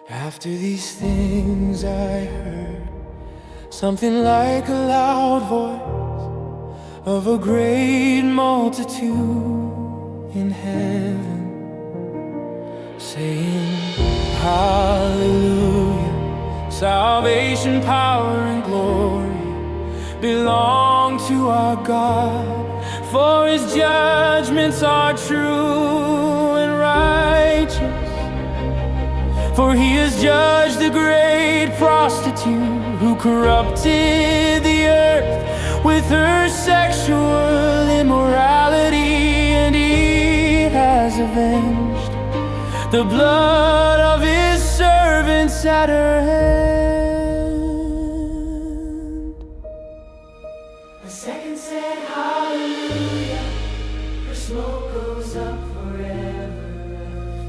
After these things I heard something like a loud voice of a great multitude in heaven, saying, Hallelujah, salvation, power, and glory belong to our God, for His judgments are true and righteous. For He has judged the great prostitute who corrupted the earth with her sexual immorality, and He has avenged the blood of His servants at her hand. The second said, Hallelujah, for smoke goes up forever.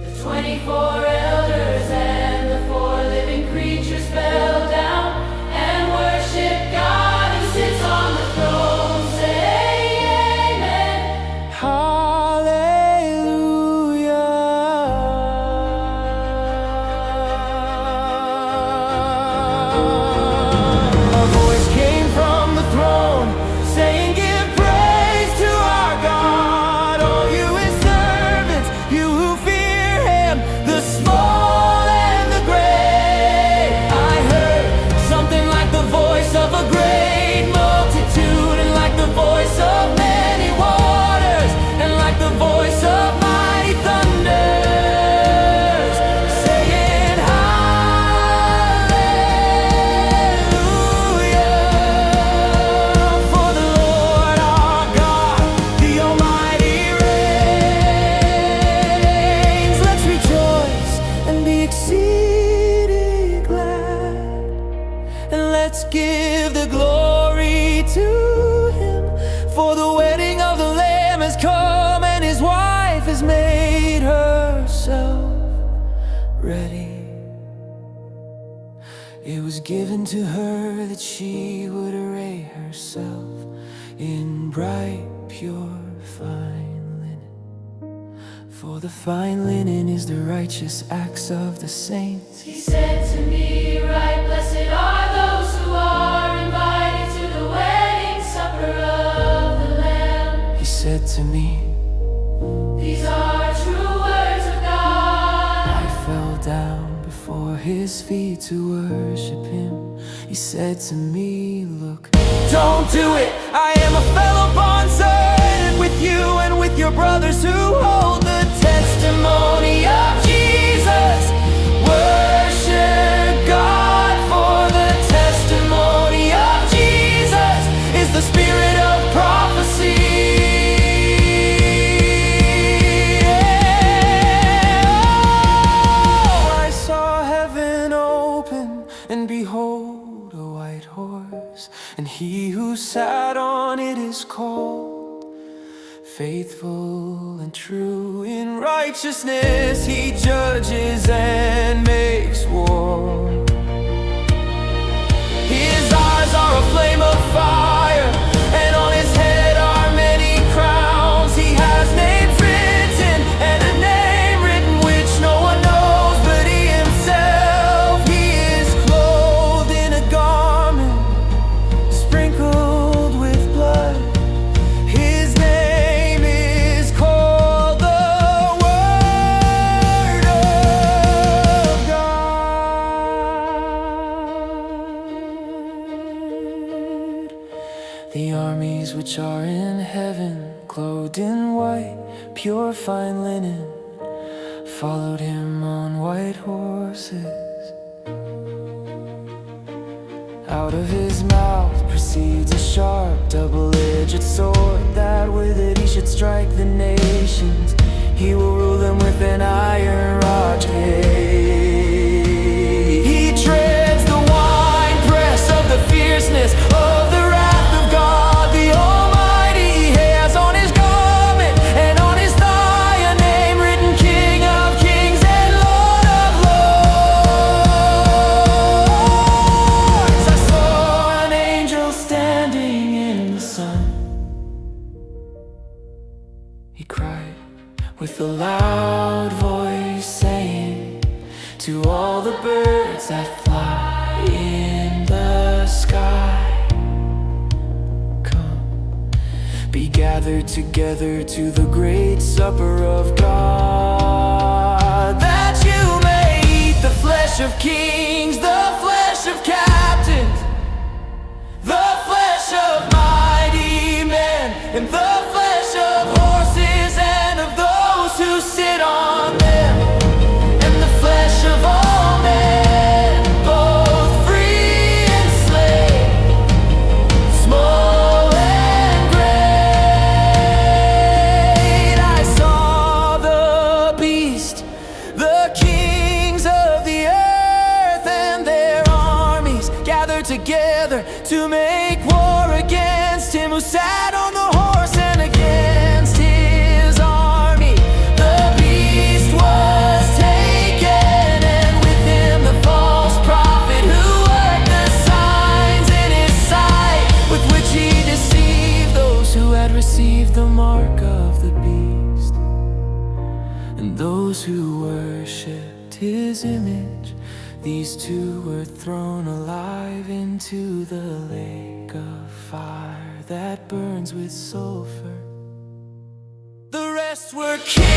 The 24 elders and the 4 living creatures fell down and worshiped God who sits on the throne, saying, Amen. Hallelujah. A voice came from the throne saying, Give praise to our God, all you His servants, you who fear Him, the small and the great. I heard something like the voice of a great multitude, and like the voice of many waters, and like the voice of mighty thunders, saying, Hallelujah. For the Lord our God, the Almighty reigns. Let's rejoice and be exceeding glad, and let's give the glory to Him. For the wedding of the Lamb has come, and His wife has made herself ready. It was given to her that she would array herself in bright, pure, fine linen. For the fine linen is the righteous acts of the saints. He said to me, Right, blessed are those who are invited to the wedding supper of the Lamb. He said to me, These are true words of God. I fell down before His feet to worship Him. He said to me, Look, don't do it. I am a fellow bondservant with you and with your brothers who hold the testimony of Jesus. Worship God, for the testimony of Jesus is the spirit of prophecy. I saw heaven open, and behold, a white horse, and He who sat on it is called Faithful and True. In righteousness He judges and makes war. His eyes are a flame of fire, and on His head are many crowns. He has names written, and a name written which no one knows but He Himself. He is clothed in a garment sprinkled with blood. His name is called the Word of God. The armies which are in heaven, clothed in white, pure fine linen, followed Him on white horses. Out of His mouth proceeds a sharp, double-edged sword, that with it He should strike the nations. He will rule them with an iron rod. He treads the winepress of the fierceness of the wrath of God the Almighty. He has on His garment and on His thigh a name written, King of Kings and Lord of Lords. I saw an angel standing in the sun. He cried with a loud voice, to all the birds that fly in the sky. Come, be gathered together to the great supper of God, that you may eat the flesh of kings, the flesh of captains, the flesh of mighty men, and the flesh of horses and of those who sit on them, and the flesh of all men, both free and slave, small and great. I saw the beast, the kings of the earth and their armies gathered together to make war against him who sat on the horse and against his army. The beast was taken, and with him the false prophet who worked the signs in his sight, with which he deceived those who had received the mark of the beast, and those who worshipped his image. These two were thrown alive into the lake of fire that burns with sulfur. The rest were killed